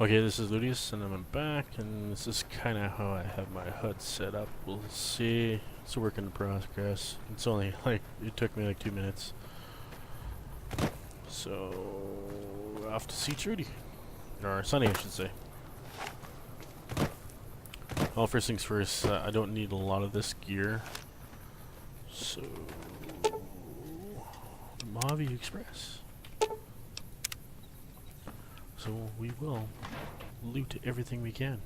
Okay, this is Ludius, and I'm back, and this is kind of how I have my HUD set up. We'll see. It's a work in progress. It's only like, it took me like 2 minutes. So, off to see Trudy. Or Sunny, I should say. Well, first things first, I don't need a lot of this gear. So, Mojave Express. So we will loot everything we can.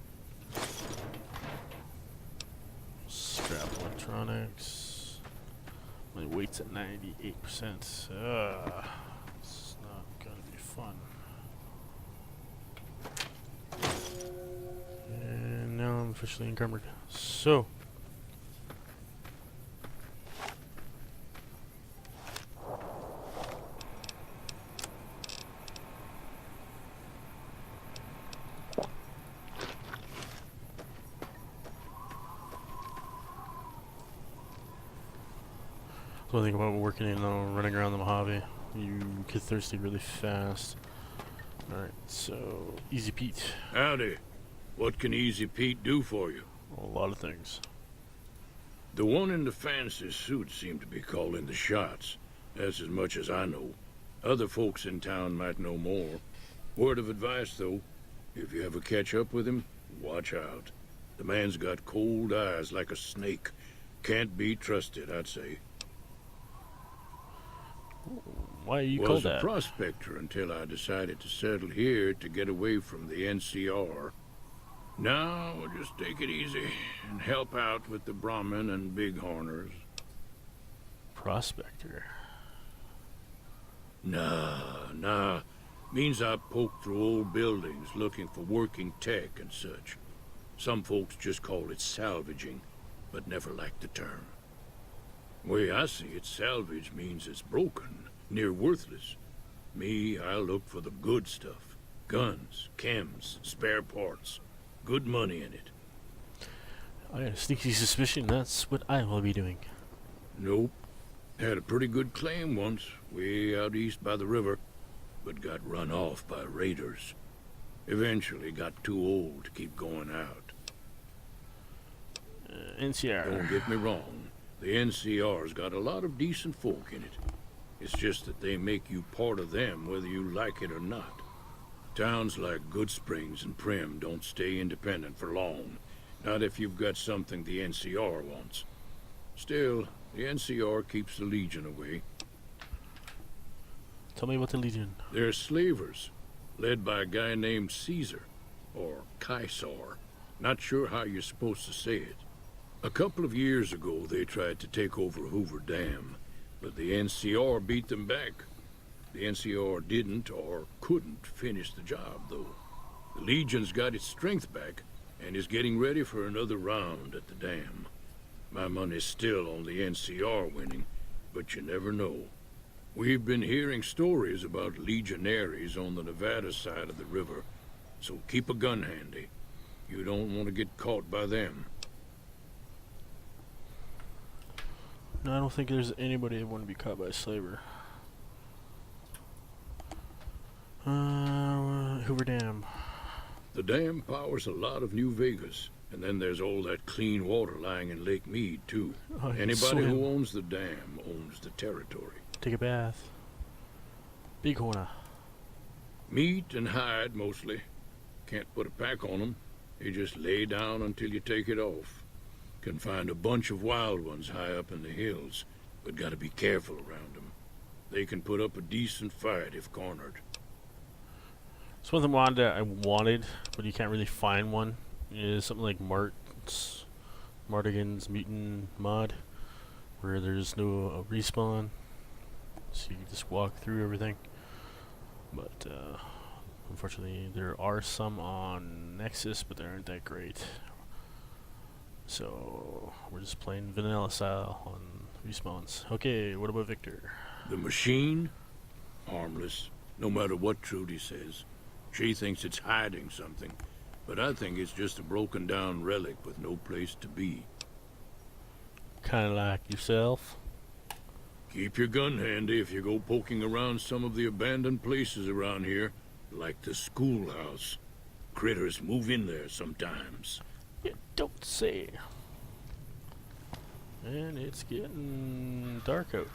Scrap electronics. My weight's at 98%. It's not gonna be fun. And now I'm officially encumbered. So. One thing about working in running around the Mojave, you get thirsty really fast. Alright, so Easy Pete. Howdy. What can Easy Pete do for you? A lot of things. The one in the fancy suit seemed to be calling the shots. That's as much as I know. Other folks in town might know more. Word of advice, though. If you ever catch up with him, watch out. The man's got cold eyes like a snake. Can't be trusted, I'd say. Why are you called that? Was a prospector until I decided to settle here to get away from the NCR. Now, we'll just take it easy and help out with the Brahmin and Bighorners. Prospector? Nah. Means I poke through old buildings looking for working tech and such. Some folks just call it salvaging, but never liked the term. Way I see it, salvage means it's broken, near worthless. Me, I look for the good stuff. Guns, chems, spare parts. Good money in it. I got a sneaky suspicion that's what I will be doing. Nope. Had a pretty good claim once, way out east by the river, but got run off by raiders. Eventually got too old to keep going out. NCR. Don't get me wrong. The NCR's got a lot of decent folk in it. It's just that they make you part of them whether you like it or not. Towns like Good Springs and Prim don't stay independent for long. Not if you've got something the NCR wants. Still, the NCR keeps the Legion away. Tell me about the Legion. They're slavers, led by a guy named Caesar, or Caesar. Not sure how you're supposed to say it. A couple of years ago, they tried to take over Hoover Dam, but the NCR beat them back. The NCR didn't or couldn't finish the job, though. The Legion's got its strength back and is getting ready for another round at the dam. My money's still on the NCR winning, but you never know. We've been hearing stories about legionaries on the Nevada side of the river, so keep a gun handy. You don't want to get caught by them. No, I don't think there's anybody that want to be caught by a slaver. Hoover Dam. The dam powers a lot of New Vegas, and then there's all that clean water lying in Lake Mead, too. Oh, Anybody who owns the dam owns the territory. Take a bath. Bighorn. Meat and hide, mostly. Can't put a pack on them. They just lay down until you take it off. Can find a bunch of wild ones high up in the hills, but gotta be careful around them. They can put up a decent fight if cornered. It's one thing I wanted, but you can't really find one. Is something like Mardigan's Mutant Mod, where there's no respawn, so you can just walk through everything. But unfortunately, there are some on Nexus, but they aren't that great. So we're just playing vanilla style on respawns. Okay, what about Victor? The machine? Harmless, no matter what Trudy says. She thinks it's hiding something, but I think it's just a broken down relic with no place to be. Kinda like yourself. Keep your gun handy if you go poking around some of the abandoned places around here, like the schoolhouse. critters move in there sometimes. You don't say. And it's getting dark out.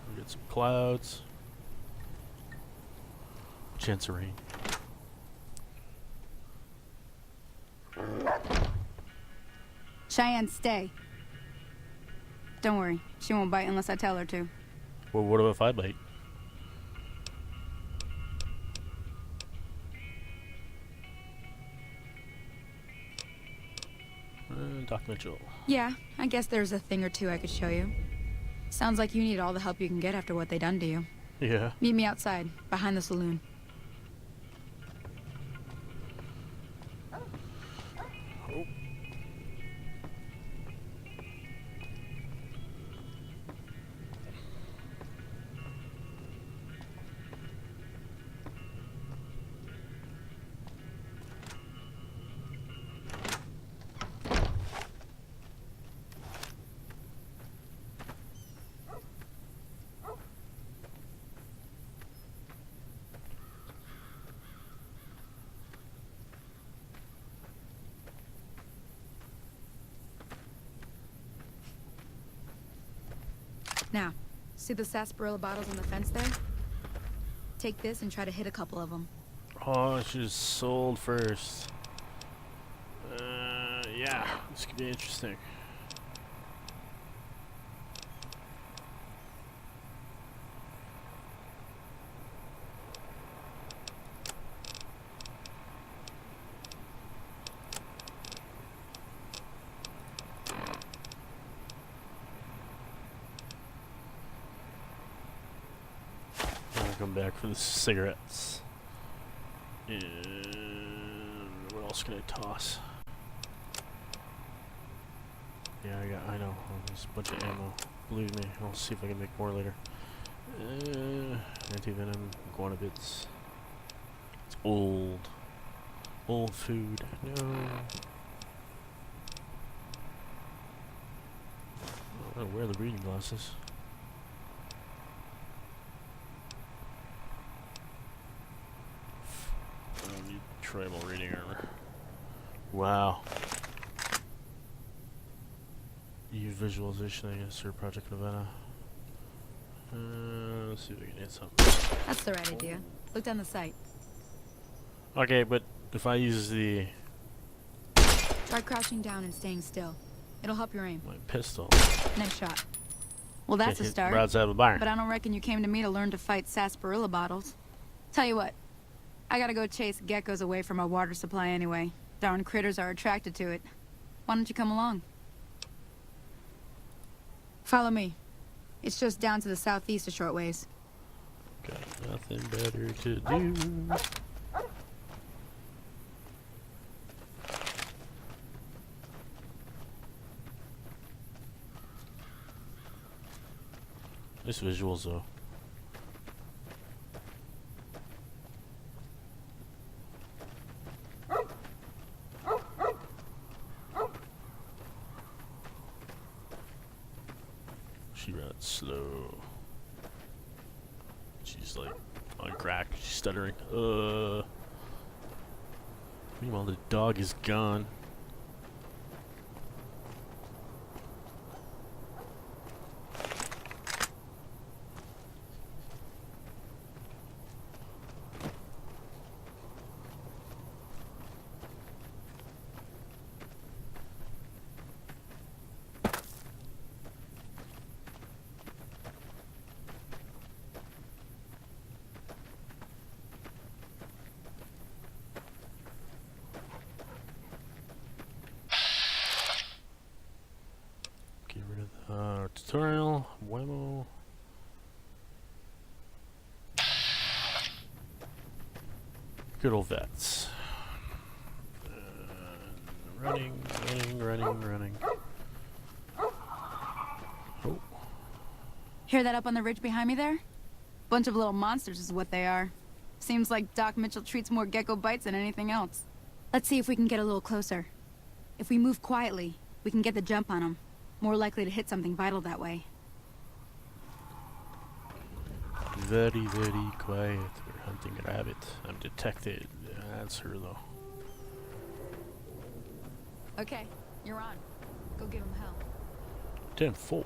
We get some clouds. Chance of rain. Cheyenne, stay. Don't worry, she won't bite unless I tell her to. Well, what about if I bite? Doc Mitchell. Yeah, I guess there's a thing or two I could show you. Sounds like you need all the help you can get after what they done to you. Yeah. Meet me outside, behind the saloon. Oh. Now, see the sarsaparilla bottles on the fence there? Take this and try to hit a couple of them. Oh, she was sold first. Yeah, this could be interesting. Come back for the cigarettes. And what else can I toss? Yeah, I know. Oh, there's a bunch of ammo. Believe me, I'll see if I can make more later. Anti-venom, guana bits. It's old. Old food. No. Oh, where are the reading glasses? Tribal reading armor. Wow. Visualization, I guess, or Project Nevada. Let's see if we can hit something. That's the right idea. Look down the sight. Okay, but if I use the... Try crouching down and staying still. It'll help your aim. my pistol. Nice shot. Well, that's a start. Broadside of a barn. But I don't reckon you came to me to learn to fight sarsaparilla bottles. Tell you what. I gotta go chase geckos away from our water supply anyway. Darn critters are attracted to it. Why don't you come along? Follow me. It's just down to the southeast a short ways. Got nothing better to do. Nice visuals though. She runs slow. She's like on crack. She's stuttering. Meanwhile, the dog is gone. Tutorial, Wemo. Good old vets. Running. Oh. Hear that up on the ridge behind me there? Bunch of little monsters is what they are. Seems like Doc Mitchell treats more gecko bites than anything else. Let's see if we can get a little closer. If we move quietly, we can get the jump on them. More likely to hit something vital that way. Very, very quiet. We're hunting a rabbit. I'm detected. That's her though. Okay, you're on. Go give him hell. 10-4.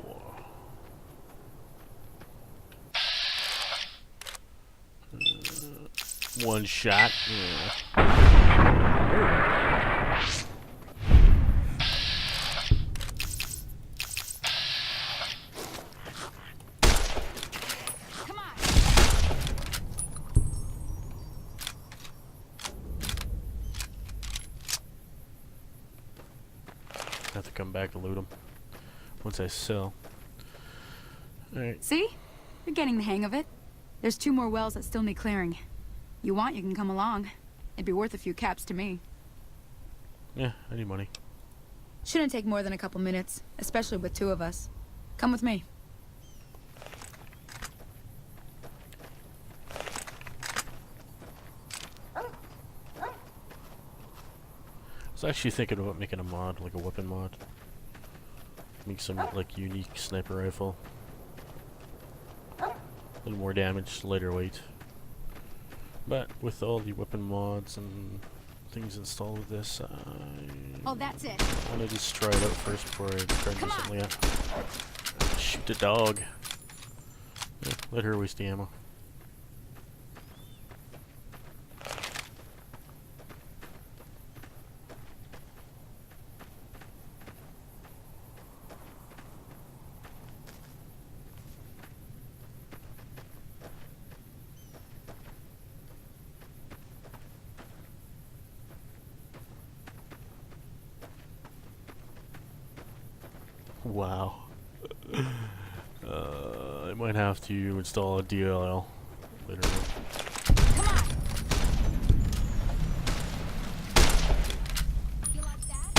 One shot. Yeah. Come on. Have to come back to loot them once I sell. Alright. See? You're getting the hang of it. There's 2 more wells that still need clearing. You want, you can come along. It'd be worth a few caps to me. Yeah, I need money. Shouldn't take more than a couple minutes, especially with 2 of us. Come with me. I was actually thinking about making a mod, like a weapon mod. Make some, like, unique sniper rifle. A little more damage, lighter weight. But with all the weapon mods and things installed with this, Oh, that's it. I want to just try it out first before I try to do something else. Shoot the dog. Yeah, let her waste the ammo. Wow. I might have to install a DLL later on. Come on. You like that?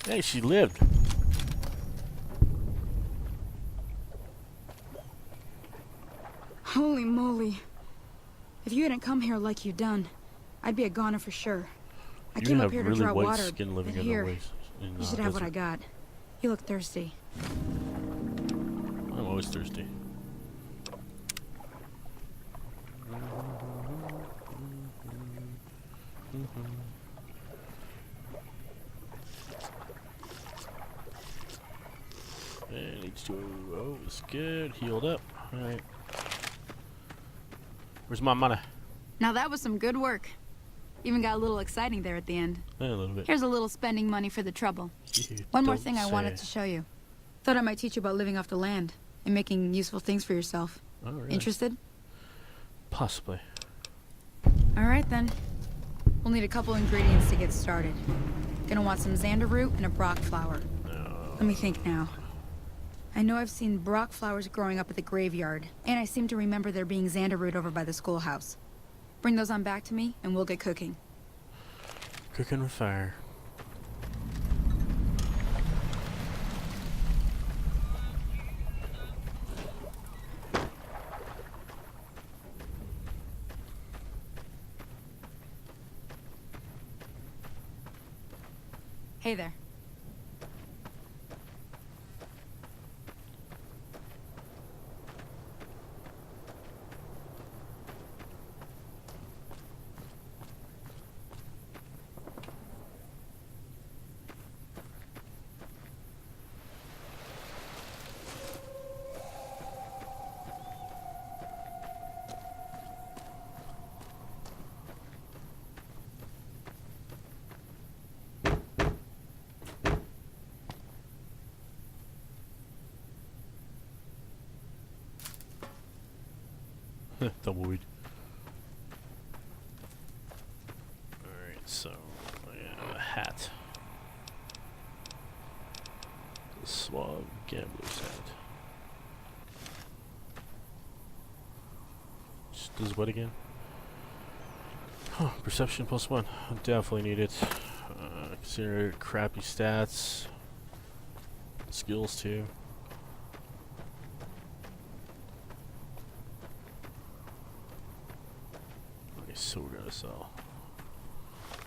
Hey, she lived. Holy moly. If you hadn't come here like you done, I'd be a goner for sure. I You came have up here to really draw white water, skin living but in here, the waste. you should have what I got. You look thirsty. I'm always thirsty. And H2O. Oh, it's good. Healed up. Alright. Where's my money? Now that was some good work. Even got a little exciting there at the end. A little bit. Here's a little spending money for the trouble. You One more don't thing I wanted say. to show you. Thought I might teach you about living off the land and making useful things for yourself. Oh, really? Interested? Possibly. All right then. We'll need a couple ingredients to get started. Gonna want some xander root and a brock flower. Let me think now. I know I've seen brock flowers growing up at the graveyard, and I seem to remember there being xander root over by the schoolhouse. Bring those on back to me, and we'll get cooking. Cooking with fire. Hey there. Tumbleweed. Alright, so I have a hat. The suave gambler's hat. Just does what again? Huh, perception +1. I definitely need it. Consider it crappy stats. Skills too. So we're gonna sell.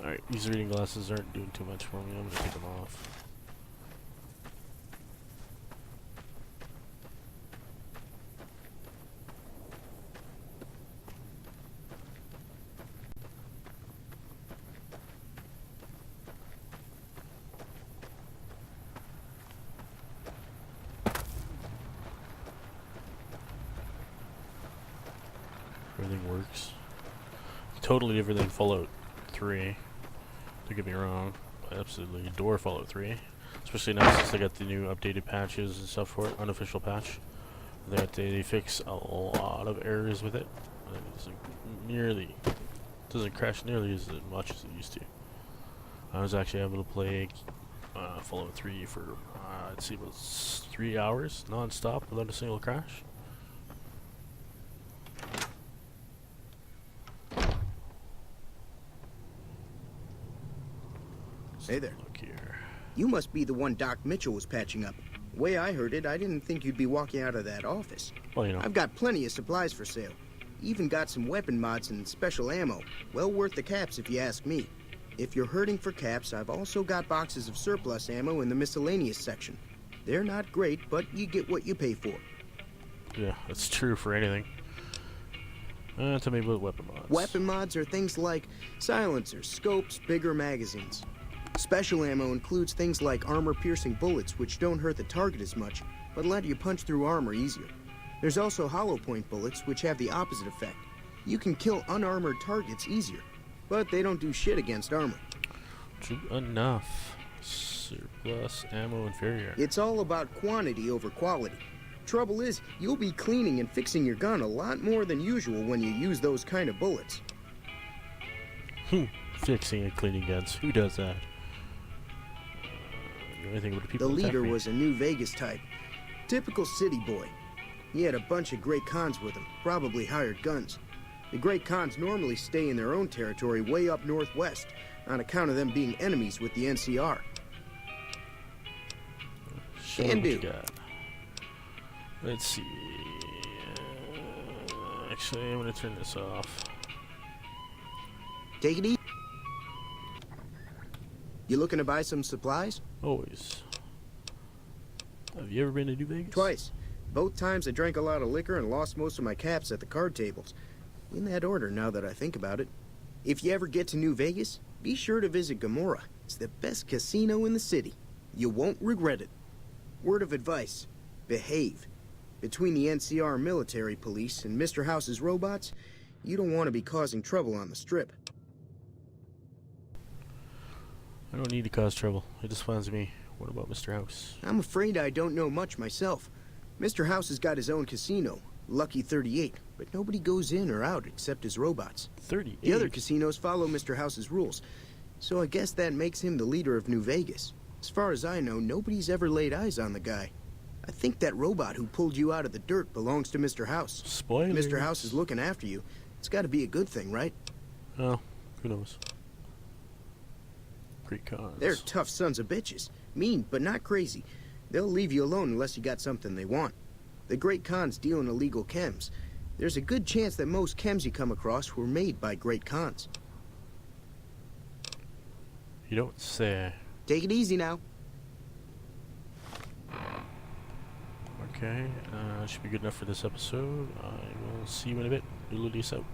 Alright, these reading glasses aren't doing too much for me. I'm gonna take them off. everything works. Totally different than Fallout 3. Don't get me wrong. I absolutely adore Fallout 3. Especially now since they got the new updated patches and stuff for it, unofficial patch. That they fix a lot of errors with it. It doesn't crash nearly as much as it used to. I was actually able to play Fallout 3 for I'd say about 3 hours non-stop without a single crash. Hey there. Look here. You must be the one Doc Mitchell was patching up. Way I heard it, I didn't think you'd be walking out of that office. Well, you know. I've got plenty of supplies for sale. Even got some weapon mods and special ammo. Well worth the caps if you ask me. If you're hurting for caps, I've also got boxes of surplus ammo in the miscellaneous section. They're not great, but you get what you pay for. Yeah, that's true for anything. Tell me about weapon mods. Weapon mods are things like silencers, scopes, bigger magazines. Special ammo includes things like armor-piercing bullets, which don't hurt the target as much, but let you punch through armor easier. There's also hollow point bullets, which have the opposite effect. You can kill unarmored targets easier, but they don't do shit against armor. True enough. Surplus ammo inferior. It's all about quantity over quality. Trouble is, you'll be cleaning and fixing your gun a lot more than usual when you use those kind of bullets. Fixing and cleaning guns. Who does that? You know anything about the people The in leader Zachary? was a New Vegas type. Typical city boy. He had a bunch of Great Khans with him, probably hired guns. The Great Khans normally stay in their own territory way up northwest, on account of them being enemies with the NCR. Show Can me what do. you got. Let's see. Actually, I'm gonna turn this off. Take it easy. You looking to buy some supplies? Always. Have you ever been to New Vegas? Twice. Both times I drank a lot of liquor and lost most of my caps at the card tables. In that order, now that I think about it. If you ever get to New Vegas, be sure to visit Gomorrah. It's the best casino in the city. You won't regret it. Word of advice, behave. Between the NCR military police and Mr. House's robots, you don't want to be causing trouble on the strip. I don't need to cause trouble. It just finds me. What about Mr. House? I'm afraid I don't know much myself. Mr. House has got his own casino, Lucky 38, but nobody goes in or out except his robots. 38? The other casinos follow Mr. House's rules, so I guess that makes him the leader of New Vegas. As far as I know, nobody's ever laid eyes on the guy. I think that robot who pulled you out of the dirt belongs to Mr. House. Spoilers. Mr. House is looking after you. It's got to be a good thing, right? Oh, who knows? Great cons. They're tough sons of bitches. Mean, but not crazy. They'll leave you alone unless you got something they want. The Great Khans deal in illegal chems. There's a good chance that most chems you come across were made by Great Khans. You don't say. Take it easy now. Okay, should be good enough for this episode. I will see you in a bit. Doodle-dee out.